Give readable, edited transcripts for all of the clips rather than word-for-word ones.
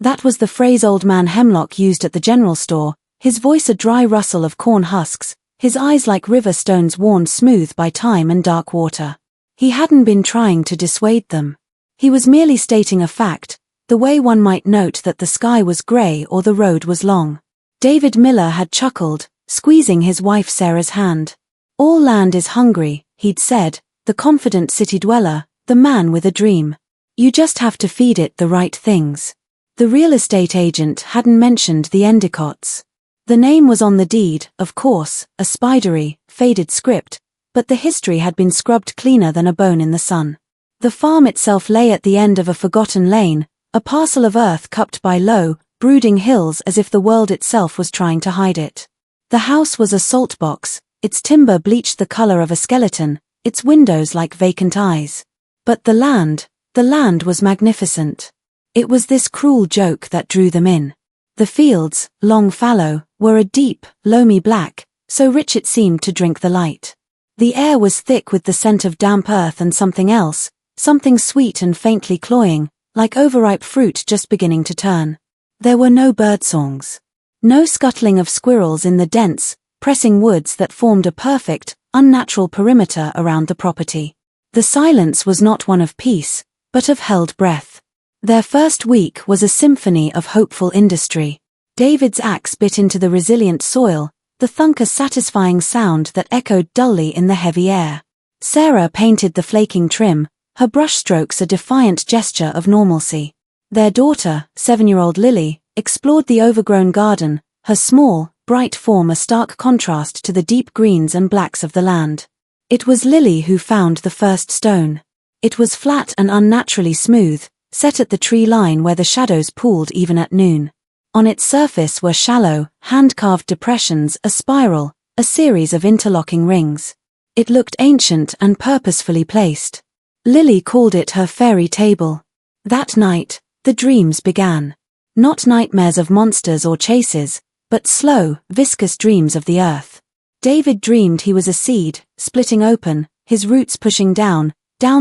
That was the phrase Old Man Hemlock used at the general store, his voice a dry rustle of corn husks, his eyes like river stones worn smooth by time and dark water. He hadn't been trying to dissuade them. He was merely stating a fact, the way one might note that the sky was grey or the road was long. David Miller had chuckled, squeezing his wife Sarah's hand. All land is hungry, he'd said, the confident city dweller, the man with a dream. You just have to feed it the right things. The real estate agent hadn't mentioned the Endecotts. The name was on the deed, of course, a spidery, faded script, but the history had been scrubbed cleaner than a bone in the sun. The farm itself lay at the end of a forgotten lane, a parcel of earth cupped by low, brooding hills as if the world itself was trying to hide it. The house was a salt box, its timber bleached the color of a skeleton, its windows like vacant eyes. But the land was magnificent. It was this cruel joke that drew them in. The fields, long fallow, were a deep, loamy black, so rich it seemed to drink the light. The air was thick with the scent of damp earth and something else, something sweet and faintly cloying, like overripe fruit just beginning to turn. There were no birdsongs. No scuttling of squirrels in the dense, pressing woods that formed a perfect, unnatural perimeter around the property. The silence was not one of peace, but of held breath. Their first week was a symphony of hopeful industry. David's axe bit into the resilient soil, the thunk a satisfying sound that echoed dully in the heavy air. Sarah painted the flaking trim, her brushstrokes a defiant gesture of normalcy. Their daughter, 7-year-old Lily, explored the overgrown garden, her small, bright form a stark contrast to the deep greens and blacks of the land. It was Lily who found the first stone. It was flat and unnaturally smooth, set at the tree line where the shadows pooled even at noon. On its surface were shallow, hand-carved depressions, a spiral, a series of interlocking rings. It looked ancient and purposefully placed. Lily called it her fairy table. That night, the dreams began. Not nightmares of monsters or chases, but slow, viscous dreams of the earth. David dreamed he was a seed, splitting open, his roots pushing down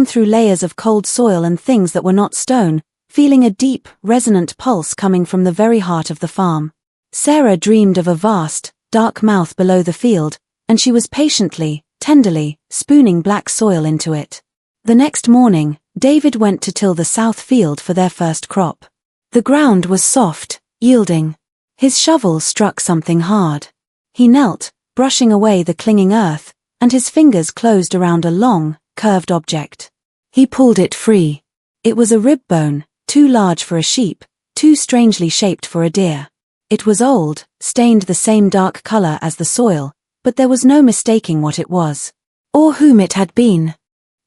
through layers of cold soil and things that were not stone, feeling a deep, resonant pulse coming from the very heart of the farm. Sarah dreamed of a vast, dark mouth below the field, and she was patiently, tenderly, spooning black soil into it. The next morning, David went to till the south field for their first crop. The ground was soft, yielding. His shovel struck something hard. He knelt, brushing away the clinging earth, and his fingers closed around a long, curved object. He pulled it free. It was a rib bone, too large for a sheep, too strangely shaped for a deer. It was old, stained the same dark color as the soil, but there was no mistaking what it was, or whom it had been.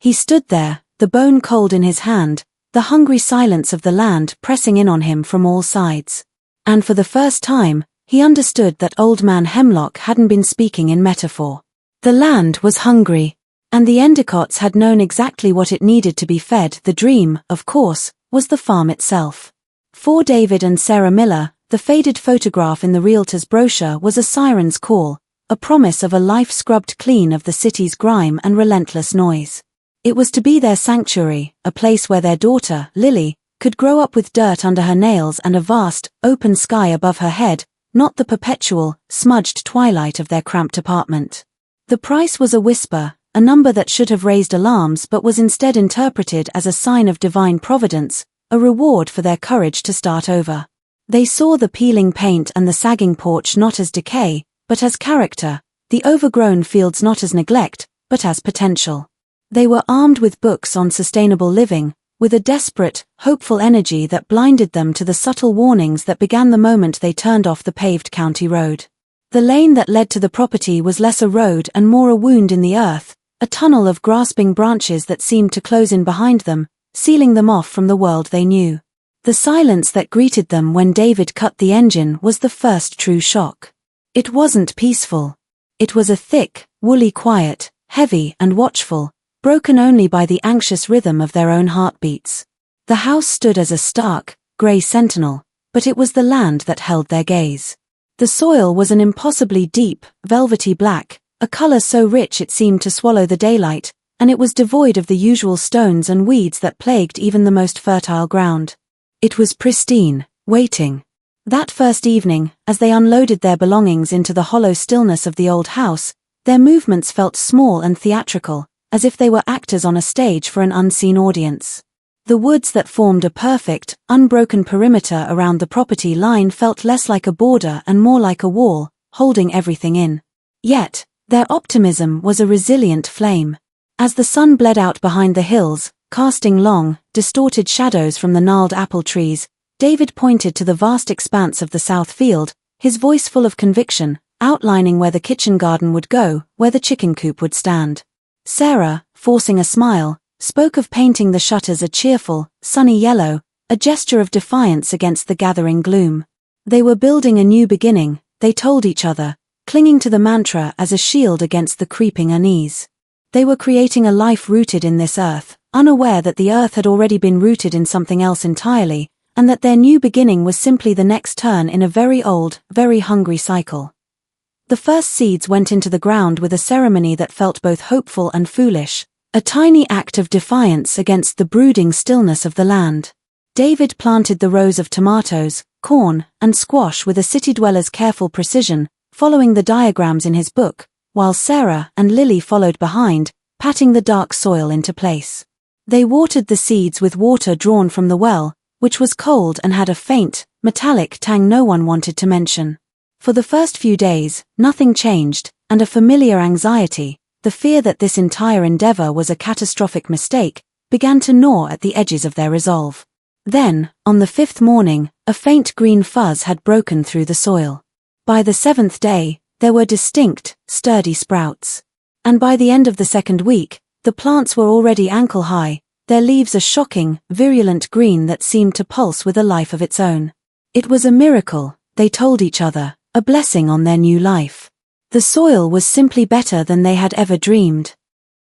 He stood there, the bone cold in his hand, the hungry silence of the land pressing in on him from all sides. And for the first time, he understood that Old Man Hemlock hadn't been speaking in metaphor. The land was hungry, and the Endecotts had known exactly what it needed to be fed. The dream, of course, was the farm itself. For David and Sarah Miller, the faded photograph in the realtor's brochure was a siren's call, a promise of a life scrubbed clean of the city's grime and relentless noise. It was to be their sanctuary, a place where their daughter, Lily, could grow up with dirt under her nails and a vast, open sky above her head, not the perpetual, smudged twilight of their cramped apartment. The price was a whisper, a number that should have raised alarms but was instead interpreted as a sign of divine providence, a reward for their courage to start over. They saw the peeling paint and the sagging porch not as decay, but as character, the overgrown fields not as neglect, but as potential. They were armed with books on sustainable living, with a desperate, hopeful energy that blinded them to the subtle warnings that began the moment they turned off the paved county road. The lane that led to the property was less a road and more a wound in the earth, a tunnel of grasping branches that seemed to close in behind them, sealing them off from the world they knew. The silence that greeted them when David cut the engine was the first true shock. It wasn't peaceful. It was a thick, woolly quiet, heavy and watchful, broken only by the anxious rhythm of their own heartbeats. The house stood as a stark, grey sentinel, but it was the land that held their gaze. The soil was an impossibly deep, velvety black, a color so rich it seemed to swallow the daylight, and it was devoid of the usual stones and weeds that plagued even the most fertile ground. It was pristine, waiting. That first evening, as they unloaded their belongings into the hollow stillness of the old house, their movements felt small and theatrical, as if they were actors on a stage for an unseen audience. The woods that formed a perfect, unbroken perimeter around the property line felt less like a border and more like a wall, holding everything in. Yet, their optimism was a resilient flame. As the sun bled out behind the hills, casting long, distorted shadows from the gnarled apple trees, David pointed to the vast expanse of the south field, his voice full of conviction, outlining where the kitchen garden would go, where the chicken coop would stand. Sarah, forcing a smile, spoke of painting the shutters a cheerful, sunny yellow, a gesture of defiance against the gathering gloom. They were building a new beginning, they told each other, clinging to the mantra as a shield against the creeping unease. They were creating a life rooted in this earth, unaware that the earth had already been rooted in something else entirely, and that their new beginning was simply the next turn in a very old, very hungry cycle. The first seeds went into the ground with a ceremony that felt both hopeful and foolish, a tiny act of defiance against the brooding stillness of the land. David planted the rows of tomatoes, corn, and squash with a city dweller's careful precision, following the diagrams in his book, while Sarah and Lily followed behind, patting the dark soil into place. They watered the seeds with water drawn from the well, which was cold and had a faint, metallic tang no one wanted to mention. For the first few days, nothing changed, and a familiar anxiety, the fear that this entire endeavor was a catastrophic mistake, began to gnaw at the edges of their resolve. Then, on the fifth morning, a faint green fuzz had broken through the soil. By the seventh day, there were distinct, sturdy sprouts. And by the end of the second week, the plants were already ankle-high, their leaves a shocking, virulent green that seemed to pulse with a life of its own. It was a miracle, they told each other, a blessing on their new life. The soil was simply better than they had ever dreamed.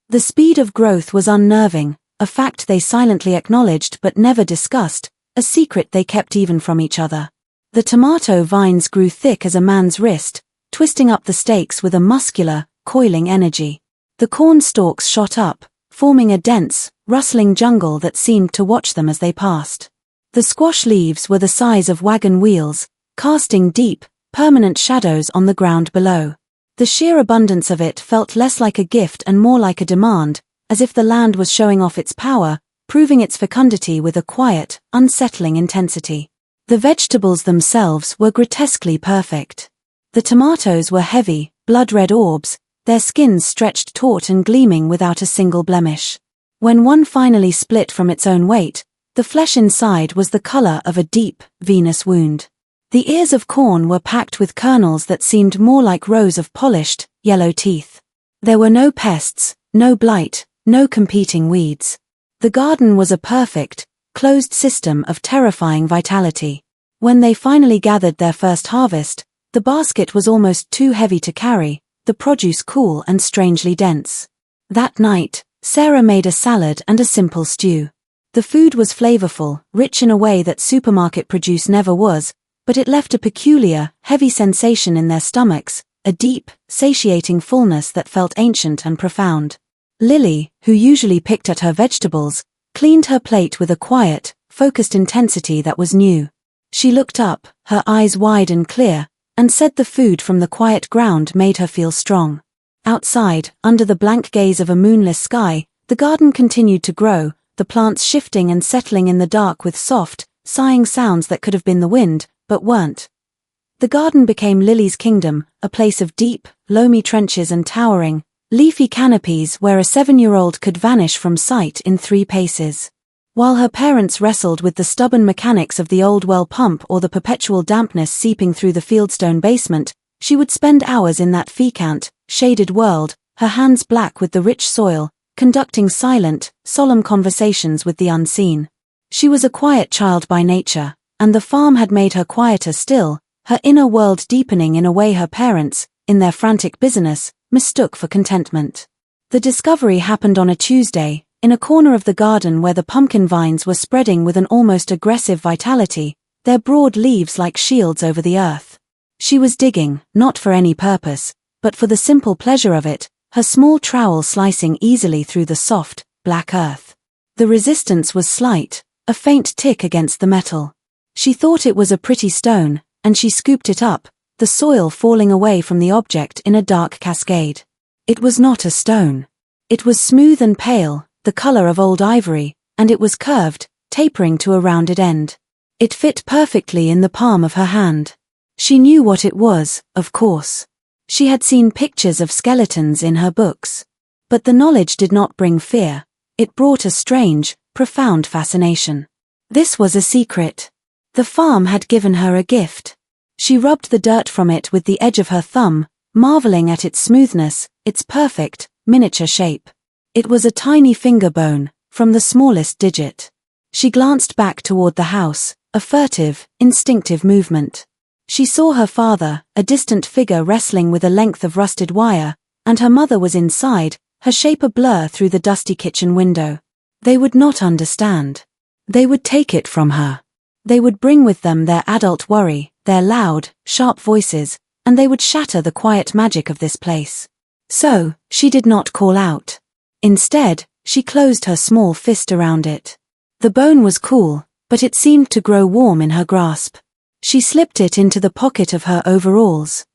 The speed of growth was unnerving, a fact they silently acknowledged but never discussed, a secret they kept even from each other. The tomato vines grew thick as a man's wrist, twisting up the stakes with a muscular, coiling energy. The corn stalks shot up, forming a dense, rustling jungle that seemed to watch them as they passed. The squash leaves were the size of wagon wheels, casting deep, permanent shadows on the ground below. The sheer abundance of it felt less like a gift and more like a demand, as if the land was showing off its power, proving its fecundity with a quiet, unsettling intensity. The vegetables themselves were grotesquely perfect. The tomatoes were heavy, blood-red orbs, their skins stretched taut and gleaming without a single blemish. When one finally split from its own weight, the flesh inside was the color of a deep, venous wound. The ears of corn were packed with kernels that seemed more like rows of polished, yellow teeth. There were no pests, no blight, no competing weeds. The garden was a perfect, closed system of terrifying vitality. When they finally gathered their first harvest, the basket was almost too heavy to carry, the produce cool and strangely dense. That night, Sarah made a salad and a simple stew. The food was flavorful, rich in a way that supermarket produce never was, but it left a peculiar, heavy sensation in their stomachs, a deep, satiating fullness that felt ancient and profound. Lily, who usually picked at her vegetables, cleaned her plate with a quiet, focused intensity that was new. She looked up, her eyes wide and clear, and said the food from the quiet ground made her feel strong. Outside, under the blank gaze of a moonless sky, the garden continued to grow, the plants shifting and settling in the dark with soft, sighing sounds that could have been the wind, but weren't. The garden became Lily's kingdom, a place of deep, loamy trenches and towering, leafy canopies where a 7-year-old could vanish from sight in 3 paces. While her parents wrestled with the stubborn mechanics of the old well pump or the perpetual dampness seeping through the fieldstone basement, she would spend hours in that fecant, shaded world, her hands black with the rich soil, conducting silent, solemn conversations with the unseen. She was a quiet child by nature, and the farm had made her quieter still, her inner world deepening in a way her parents, in their frantic busyness, mistook for contentment. The discovery happened on a Tuesday, in a corner of the garden where the pumpkin vines were spreading with an almost aggressive vitality, their broad leaves like shields over the earth. She was digging, not for any purpose, but for the simple pleasure of it, her small trowel slicing easily through the soft, black earth. The resistance was slight, a faint tick against the metal. She thought it was a pretty stone, and she scooped it up, the soil falling away from the object in a dark cascade. It was not a stone. It was smooth and pale, the color of old ivory, and it was curved, tapering to a rounded end. It fit perfectly in the palm of her hand. She knew what it was, of course. She had seen pictures of skeletons in her books. But the knowledge did not bring fear. It brought a strange, profound fascination. This was a secret. The farm had given her a gift. She rubbed the dirt from it with the edge of her thumb, marveling at its smoothness, its perfect, miniature shape. It was a tiny finger bone, from the smallest digit. She glanced back toward the house, a furtive, instinctive movement. She saw her father, a distant figure wrestling with a length of rusted wire, and her mother was inside, her shape a blur through the dusty kitchen window. They would not understand. They would take it from her. They would bring with them their adult worry, their loud, sharp voices, and they would shatter the quiet magic of this place. So, she did not call out. Instead, she closed her small fist around it. The bone was cool, but it seemed to grow warm in her grasp. She slipped it into the pocket of her overalls.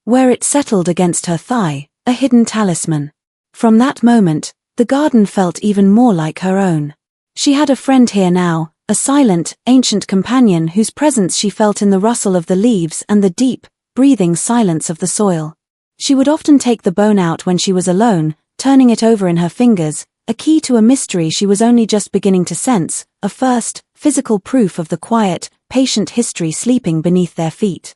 Where it settled against her thigh, a hidden talisman. From that moment, the garden felt even more like her own. She had a friend here now, a silent, ancient companion whose presence she felt in the rustle of the leaves and the deep, breathing silence of the soil. She would often take the bone out when she was alone, turning it over in her fingers, a key to a mystery she was only just beginning to sense, a first, physical proof of the quiet, patient history sleeping beneath their feet.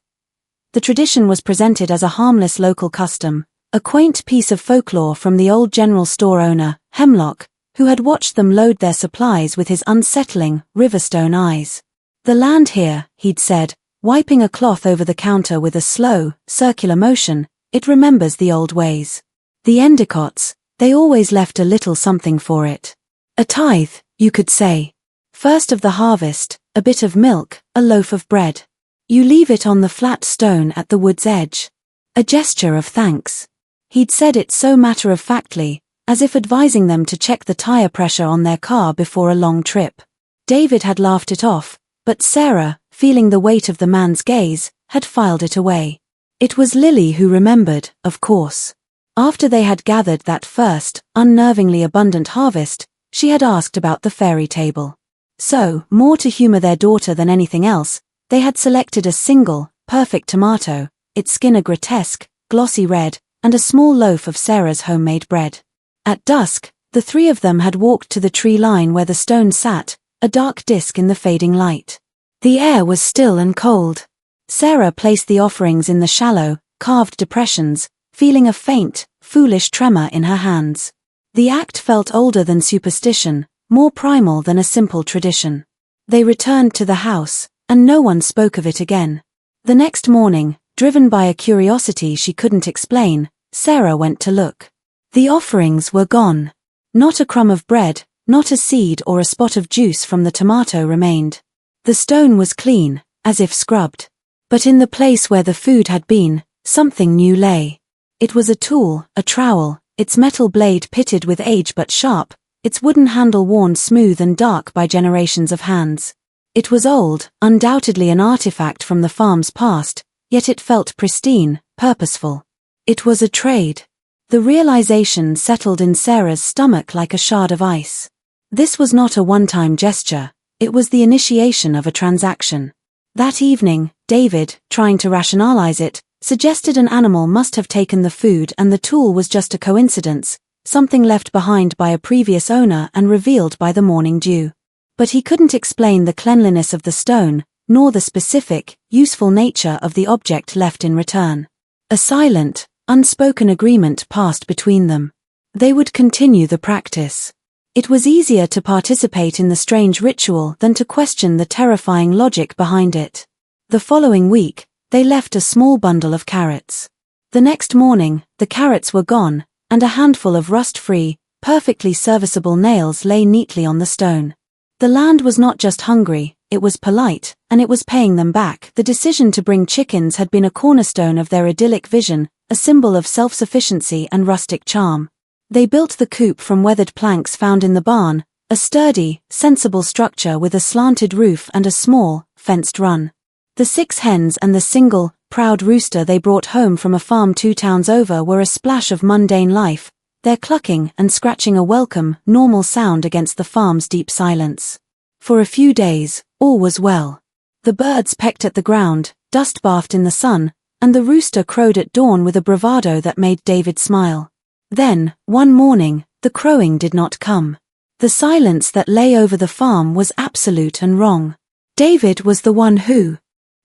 The tradition was presented as a harmless local custom, a quaint piece of folklore from the old general store owner, Hemlock, who had watched them load their supplies with his unsettling, riverstone eyes. "The land here," he'd said, wiping a cloth over the counter with a slow, circular motion, "it remembers the old ways. The Endecotts, they always left a little something for it. A tithe, you could say. First of the harvest, a bit of milk, a loaf of bread. You leave it on the flat stone at the wood's edge. A gesture of thanks." He'd said it so matter-of-factly, as if advising them to check the tire pressure on their car before a long trip. David had laughed it off, but Sarah, feeling the weight of the man's gaze, had filed it away. It was Lily who remembered, of course. After they had gathered that first, unnervingly abundant harvest, she had asked about the fairy table. So, more to humor their daughter than anything else, they had selected a single, perfect tomato, its skin a grotesque, glossy red, and a small loaf of Sarah's homemade bread. At dusk, the three of them had walked to the tree line where the stone sat, a dark disk in the fading light. The air was still and cold. Sarah placed the offerings in the shallow, carved depressions, feeling a faint, foolish tremor in her hands. The act felt older than superstition, more primal than a simple tradition. They returned to the house, and no one spoke of it again. The next morning, driven by a curiosity she couldn't explain, Sarah went to look. The offerings were gone. Not a crumb of bread, not a seed or a spot of juice from the tomato remained. The stone was clean, as if scrubbed. But in the place where the food had been, something new lay. It was a tool, a trowel, its metal blade pitted with age but sharp, its wooden handle worn smooth and dark by generations of hands. It was old, undoubtedly an artifact from the farm's past, yet it felt pristine, purposeful. It was a trade. The realization settled in Sarah's stomach like a shard of ice. This was not a one-time gesture, it was the initiation of a transaction. That evening, David, trying to rationalize it, suggested an animal must have taken the food and the tool was just a coincidence, something left behind by a previous owner and revealed by the morning dew. But he couldn't explain the cleanliness of the stone, nor the specific, useful nature of the object left in return. A silent, unspoken agreement passed between them. They would continue the practice. It was easier to participate in the strange ritual than to question the terrifying logic behind it. The following week, they left a small bundle of carrots. The next morning, the carrots were gone, and a handful of rust-free, perfectly serviceable nails lay neatly on the stone. The land was not just hungry, it was polite, and it was paying them back. The decision to bring chickens had been a cornerstone of their idyllic vision, a symbol of self-sufficiency and rustic charm. They built the coop from weathered planks found in the barn, A sturdy, sensible structure with a slanted roof and a small, fenced run. The 6 hens and the single, proud rooster they brought home from a farm 2 towns over were a splash of mundane life, their clucking and scratching a welcome, normal sound against the farm's deep silence. For a few days, all was well. The birds pecked at the ground, dust-bathed in the sun, and the rooster crowed at dawn with a bravado that made David smile. Then, one morning, the crowing did not come. The silence that lay over the farm was absolute and wrong. David was the one who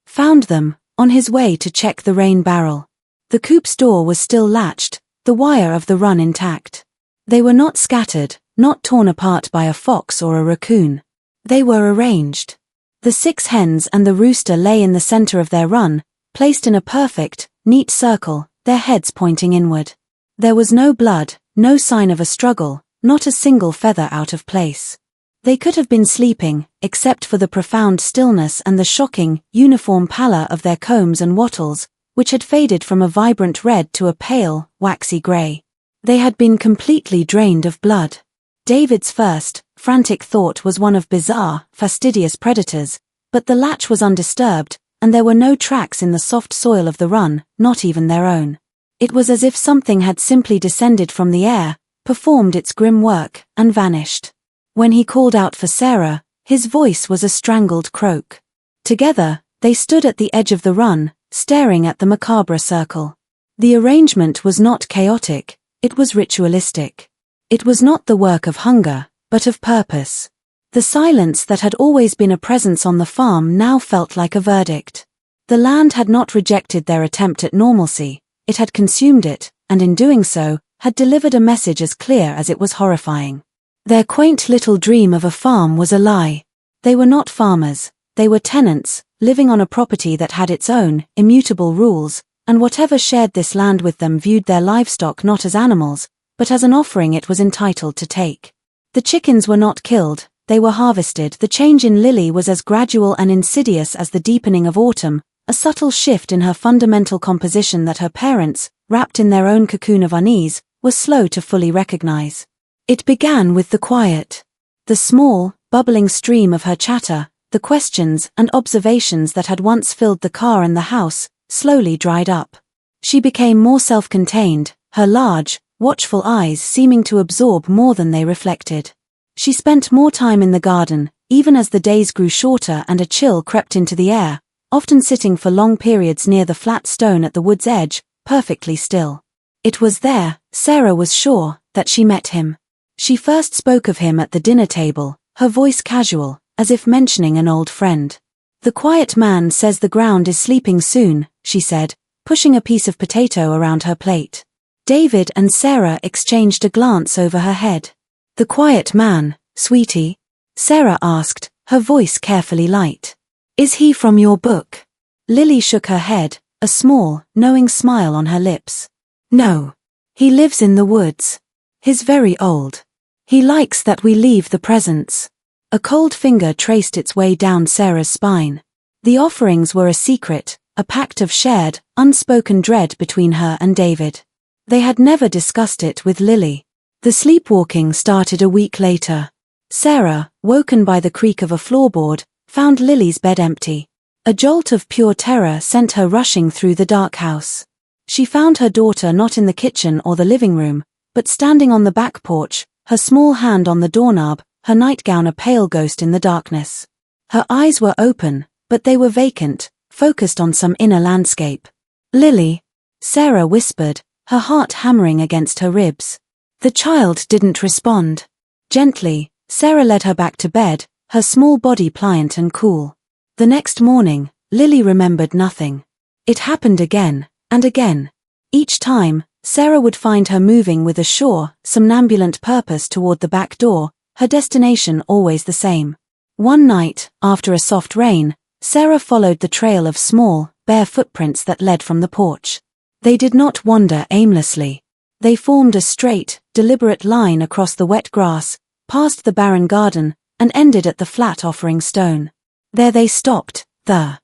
found them, on his way to check the rain barrel. The coop's door was still latched, the wire of the run intact. They were not scattered, not torn apart by a fox or a raccoon. They were arranged. The 6 hens and the rooster lay in the center of their run, placed in a perfect, neat circle, their heads pointing inward. There was no blood, no sign of a struggle, not a single feather out of place. They could have been sleeping, except for the profound stillness and the shocking, uniform pallor of their combs and wattles, which had faded from a vibrant red to a pale, waxy gray. They had been completely drained of blood. David's first, frantic thought was one of bizarre, fastidious predators, but the latch was undisturbed, and there were no tracks in the soft soil of the run, not even their own. It was as if something had simply descended from the air, performed its grim work, and vanished. When he called out for Sarah, his voice was a strangled croak. Together, they stood at the edge of the run, staring at the macabre circle. The arrangement was not chaotic, it was ritualistic. It was not the work of hunger, but of purpose. The silence that had always been a presence on the farm now felt like a verdict. The land had not rejected their attempt at normalcy, it had consumed it, and in doing so, had delivered a message as clear as it was horrifying. Their quaint little dream of a farm was a lie. They were not farmers, they were tenants, living on a property that had its own, immutable rules, and whatever shared this land with them viewed their livestock not as animals, but as an offering it was entitled to take. The chickens were not killed, they were harvested. The change in Lily was as gradual and insidious as the deepening of autumn, a subtle shift in her fundamental composition that her parents, wrapped in their own cocoon of unease, were slow to fully recognize. It began with the quiet. The small, bubbling stream of her chatter, the questions and observations that had once filled the car and the house, slowly dried up. She became more self-contained, her large, watchful eyes seeming to absorb more than they reflected. She spent more time in the garden, even as the days grew shorter and a chill crept into the air, often sitting for long periods near the flat stone at the wood's edge, perfectly still. It was there, Sarah was sure, that she met him. She first spoke of him at the dinner table, her voice casual, as if mentioning an old friend. "The quiet man says the ground is sleeping soon," she said, pushing a piece of potato around her plate. David and Sarah exchanged a glance over her head. "The quiet man, sweetie?" Sarah asked, her voice carefully light. "Is he from your book?" Lily shook her head, a small, knowing smile on her lips. "No. He lives in the woods. He's very old. He likes that we leave the presents." A cold finger traced its way down Sarah's spine. The offerings were a secret, a pact of shared, unspoken dread between her and David. They had never discussed it with Lily. The sleepwalking started a week later. Sarah, woken by the creak of a floorboard, found Lily's bed empty. A jolt of pure terror sent her rushing through the dark house. She found her daughter not in the kitchen or the living room, but standing on the back porch, her small hand on the doorknob, her nightgown a pale ghost in the darkness. Her eyes were open, but they were vacant, focused on some inner landscape. "Lily," Sarah whispered, her heart hammering against her ribs. The child didn't respond. Gently, Sarah led her back to bed, her small body pliant and cool. The next morning, Lily remembered nothing. It happened again, and again. Each time, Sarah would find her moving with a sure, somnambulant purpose toward the back door, her destination always the same. One night, after a soft rain, Sarah followed the trail of small, bare footprints that led from the porch. They did not wander aimlessly. They formed a straight, deliberate line across the wet grass, past the barren garden, and ended at the flat offering stone. There they stopped, the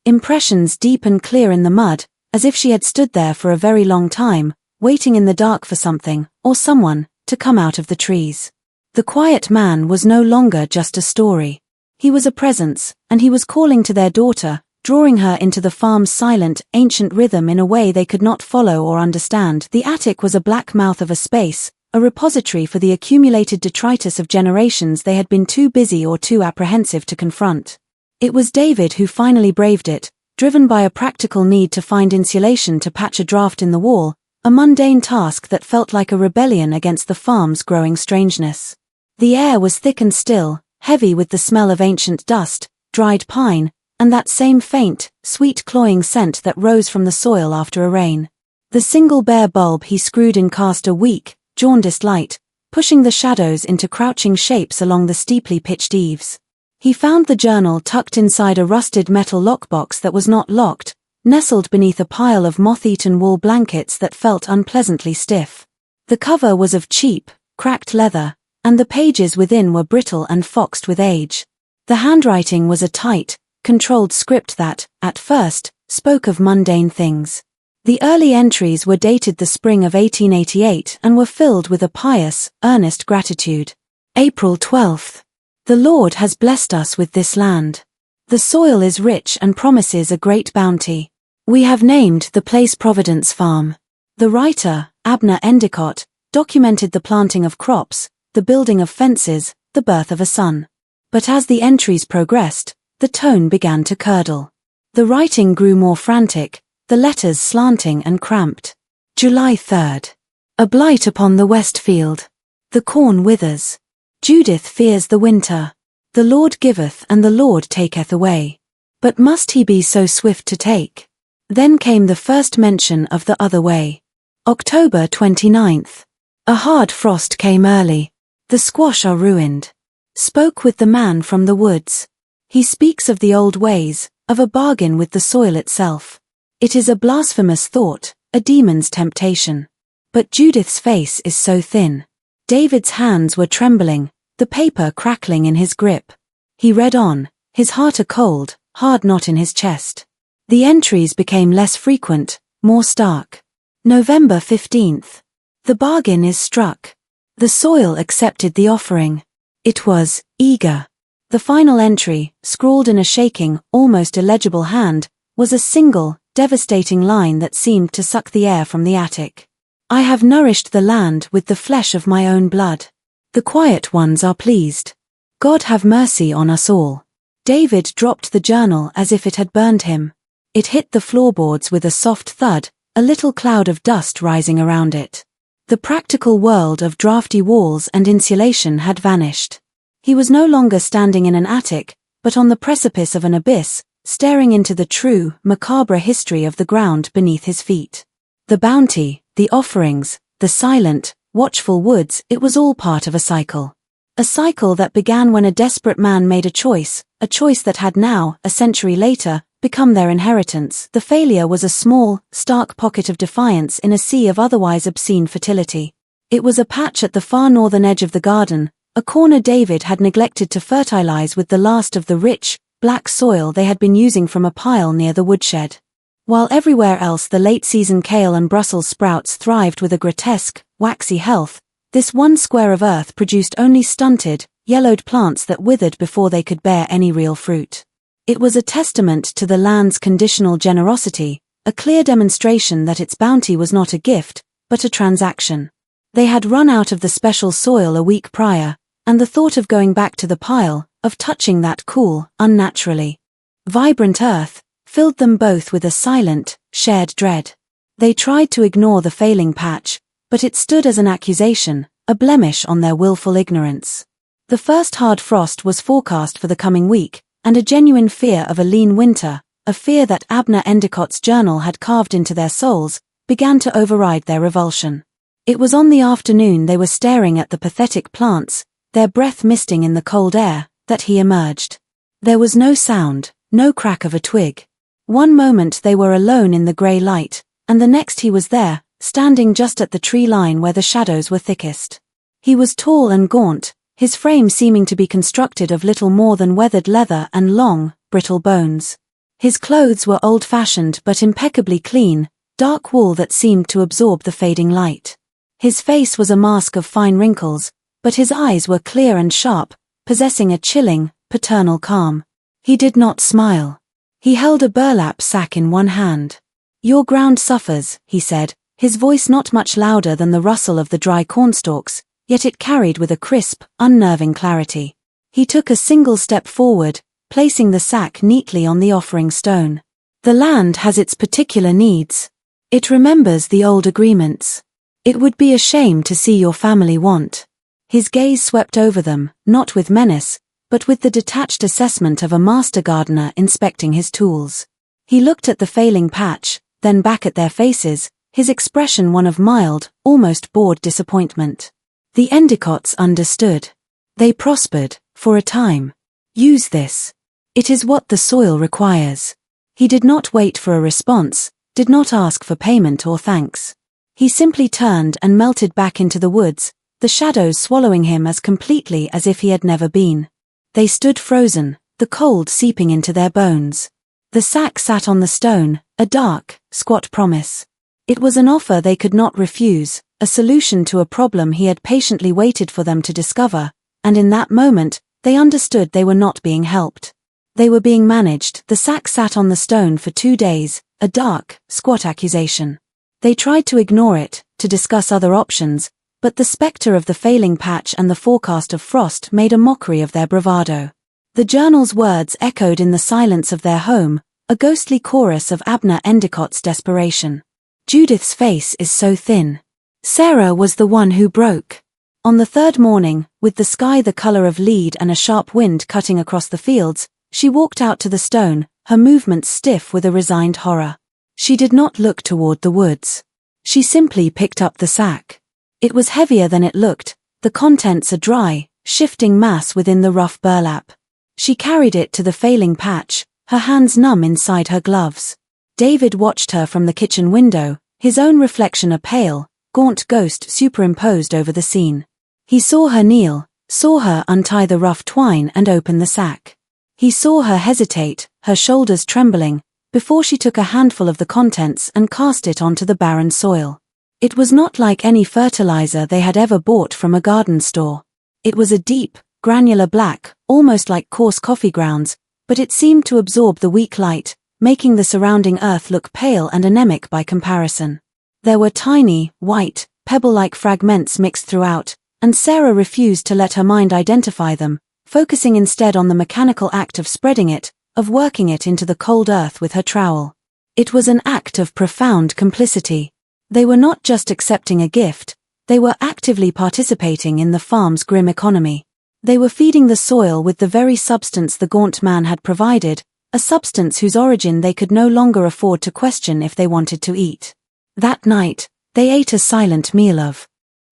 impressions deep and clear in the mud, as if she had stood there for a very long time, waiting in the dark for something, or someone, to come out of the trees. The quiet man was no longer just a story. He was a presence, and he was calling to their daughter, drawing her into the farm's silent, ancient rhythm in a way they could not follow or understand. The attic was a black mouth of a space, a repository for the accumulated detritus of generations they had been too busy or too apprehensive to confront. It was David who finally braved it, driven by a practical need to find insulation to patch a draft in the wall, a mundane task that felt like a rebellion against the farm's growing strangeness. The air was thick and still, heavy with the smell of ancient dust, dried pine, and that same faint, sweet cloying scent that rose from the soil after a rain. The single bare bulb he screwed in cast a weak, jaundiced light, pushing the shadows into crouching shapes along the steeply pitched eaves. He found the journal tucked inside a rusted metal lockbox that was not locked, nestled beneath a pile of moth-eaten wool blankets that felt unpleasantly stiff. The cover was of cheap, cracked leather, and the pages within were brittle and foxed with age. The handwriting was a tight, controlled script that, at first, spoke of mundane things. The early entries were dated the spring of 1888 and were filled with a pious, earnest gratitude. April 12th. The Lord has blessed us with this land. The soil is rich and promises a great bounty. We have named the place Providence Farm. The writer, Abner Endecott, documented the planting of crops, the building of fences, the birth of a son. But as the entries progressed, the tone began to curdle. The writing grew more frantic, the letters slanting and cramped. July 3rd. A blight upon the west field. The corn withers. Judith fears the winter. The Lord giveth and the Lord taketh away. But must he be so swift to take? Then came the first mention of the other way. October 29th. A hard frost came early. The squash are ruined. Spoke with the man from the woods. He speaks of the old ways, of a bargain with the soil itself. It is a blasphemous thought, a demon's temptation. But Judith's face is so thin. David's hands were trembling, the paper crackling in his grip. He read on, his heart a cold, hard knot in his chest. The entries became less frequent, more stark. November 15th. The bargain is struck. The soil accepted the offering. It was eager. The final entry, scrawled in a shaking, almost illegible hand, was a single, devastating line that seemed to suck the air from the attic. I have nourished the land with the flesh of my own blood. The quiet ones are pleased. God have mercy on us all. David dropped the journal as if it had burned him. It hit the floorboards with a soft thud, a little cloud of dust rising around it. The practical world of drafty walls and insulation had vanished. He was no longer standing in an attic, but on the precipice of an abyss, staring into the true, macabre history of the ground beneath his feet. The bounty, the offerings, the silent, watchful woods, it was all part of a cycle. A cycle that began when a desperate man made a choice that had now, a century later, become their inheritance. The failure was a small, stark pocket of defiance in a sea of otherwise obscene fertility. It was a patch at the far northern edge of the garden, a corner David had neglected to fertilize with the last of the rich, black soil they had been using from a pile near the woodshed. While everywhere else the late-season kale and Brussels sprouts thrived with a grotesque, waxy health, this one square of earth produced only stunted, yellowed plants that withered before they could bear any real fruit. It was a testament to the land's conditional generosity, a clear demonstration that its bounty was not a gift, but a transaction. They had run out of the special soil a week prior, and the thought of going back to the pile, of touching that cool, unnaturally vibrant earth, filled them both with a silent, shared dread. They tried to ignore the failing patch, but it stood as an accusation, a blemish on their willful ignorance. The first hard frost was forecast for the coming week, and a genuine fear of a lean winter, a fear that Abner Endecott's journal had carved into their souls, began to override their revulsion. It was on the afternoon they were staring at the pathetic plants, their breath misting in the cold air, that he emerged. There was no sound, no crack of a twig. One moment they were alone in the grey light, and the next he was there, standing just at the tree line where the shadows were thickest. He was tall and gaunt, his frame seeming to be constructed of little more than weathered leather and long, brittle bones. His clothes were old-fashioned but impeccably clean, dark wool that seemed to absorb the fading light. His face was a mask of fine wrinkles, but his eyes were clear and sharp, possessing a chilling, paternal calm. He did not smile. He held a burlap sack in one hand. "Your ground suffers," he said, his voice not much louder than the rustle of the dry cornstalks, yet it carried with a crisp, unnerving clarity. He took a single step forward, placing the sack neatly on the offering stone. "The land has its particular needs. It remembers the old agreements. It would be a shame to see your family want." His gaze swept over them, not with menace, but with the detached assessment of a master gardener inspecting his tools. He looked at the failing patch, then back at their faces, his expression one of mild, almost bored disappointment. The Endecotts understood. They prospered, for a time. Use this. It is what the soil requires. He did not wait for a response, did not ask for payment or thanks. He simply turned and melted back into the woods, the shadows swallowing him as completely as if he had never been. They stood frozen, the cold seeping into their bones. The sack sat on the stone, a dark, squat promise. It was an offer they could not refuse, a solution to a problem he had patiently waited for them to discover, and in that moment, they understood they were not being helped. They were being managed. The sack sat on the stone for 2 days, a dark, squat accusation. They tried to ignore it, to discuss other options, but the spectre of the failing patch and the forecast of frost made a mockery of their bravado. The journal's words echoed in the silence of their home, a ghostly chorus of Abner Endecott's desperation. "Judith's face is so thin." Sarah was the one who broke. On the third morning, with the sky the color of lead and a sharp wind cutting across the fields, she walked out to the stone, her movements stiff with a resigned horror. She did not look toward the woods. She simply picked up the sack. It was heavier than it looked, the contents a dry, shifting mass within the rough burlap. She carried it to the failing patch, her hands numb inside her gloves. David watched her from the kitchen window, his own reflection a pale, gaunt ghost superimposed over the scene. He saw her kneel, saw her untie the rough twine and open the sack. He saw her hesitate, her shoulders trembling, before she took a handful of the contents and cast it onto the barren soil. It was not like any fertilizer they had ever bought from a garden store. It was a deep, granular black, almost like coarse coffee grounds, but it seemed to absorb the weak light, making the surrounding earth look pale and anemic by comparison. There were tiny, white, pebble-like fragments mixed throughout, and Sarah refused to let her mind identify them, focusing instead on the mechanical act of spreading it, of working it into the cold earth with her trowel. It was an act of profound complicity. They were not just accepting a gift, they were actively participating in the farm's grim economy. They were feeding the soil with the very substance the gaunt man had provided, a substance whose origin they could no longer afford to question if they wanted to eat. That night, they ate a silent meal of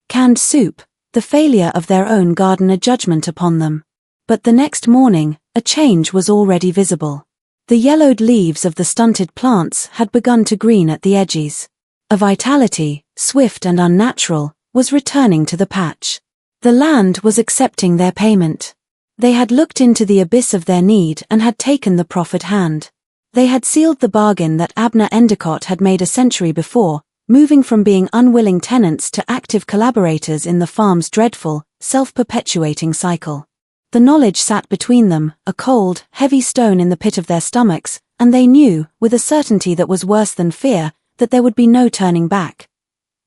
canned soup, the failure of their own gardener judgment upon them. But the next morning, a change was already visible. The yellowed leaves of the stunted plants had begun to green at the edges. A vitality, swift and unnatural, was returning to the patch. The land was accepting their payment. They had looked into the abyss of their need and had taken the proffered hand. They had sealed the bargain that Abner Endecott had made a century before, moving from being unwilling tenants to active collaborators in the farm's dreadful, self-perpetuating cycle. The knowledge sat between them, a cold, heavy stone in the pit of their stomachs, and they knew, with a certainty that was worse than fear, that there would be no turning back.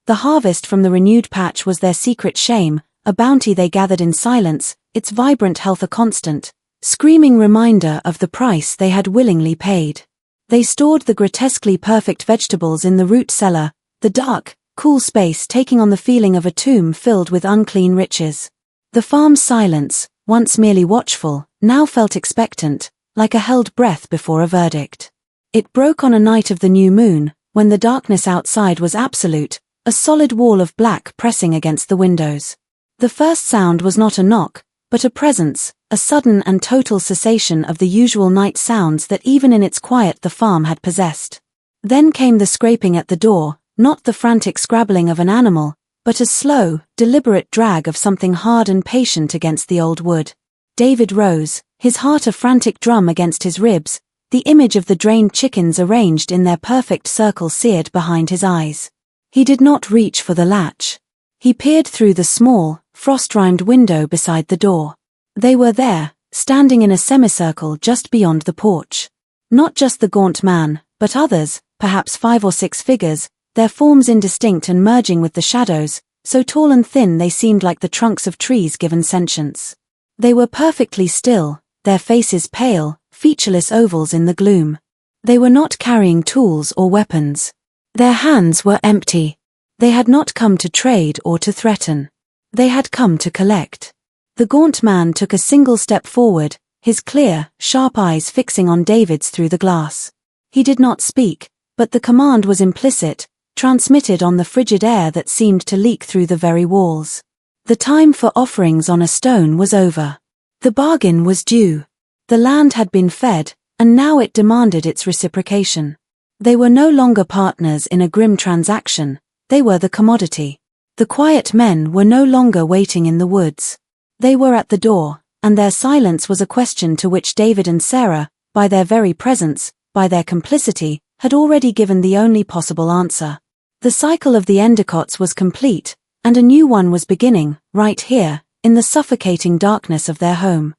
The harvest from the renewed patch was their secret shame, a bounty they gathered in silence, its vibrant health a constant, screaming reminder of the price they had willingly paid. They stored the grotesquely perfect vegetables in the root cellar, the dark, cool space taking on the feeling of a tomb filled with unclean riches. The farm's silence, once merely watchful, now felt expectant, like a held breath before a verdict. It broke on a night of the new moon, when the darkness outside was absolute, a solid wall of black pressing against the windows. The first sound was not a knock, but a presence, a sudden and total cessation of the usual night sounds that even in its quiet the farm had possessed. Then came the scraping at the door, not the frantic scrabbling of an animal, but a slow, deliberate drag of something hard and patient against the old wood. David rose, his heart a frantic drum against his ribs, the image of the drained chickens arranged in their perfect circle seared behind his eyes. He did not reach for the latch. He peered through the small, frost-rimed window beside the door. They were there, standing in a semicircle just beyond the porch. Not just the gaunt man, but others, perhaps 5 or 6 figures, their forms indistinct and merging with the shadows, so tall and thin they seemed like the trunks of trees given sentience. They were perfectly still, their faces pale, featureless ovals in the gloom. They were not carrying tools or weapons. Their hands were empty. They had not come to trade or to threaten. They had come to collect. The gaunt man took a single step forward, his clear, sharp eyes fixing on David's through the glass. He did not speak, but the command was implicit, transmitted on the frigid air that seemed to leak through the very walls. The time for offerings on a stone was over. The bargain was due. The land had been fed, and now it demanded its reciprocation. They were no longer partners in a grim transaction, they were the commodity. The quiet men were no longer waiting in the woods. They were at the door, and their silence was a question to which David and Sarah, by their very presence, by their complicity, had already given the only possible answer. The cycle of the Endecotts was complete, and a new one was beginning, right here, in the suffocating darkness of their home.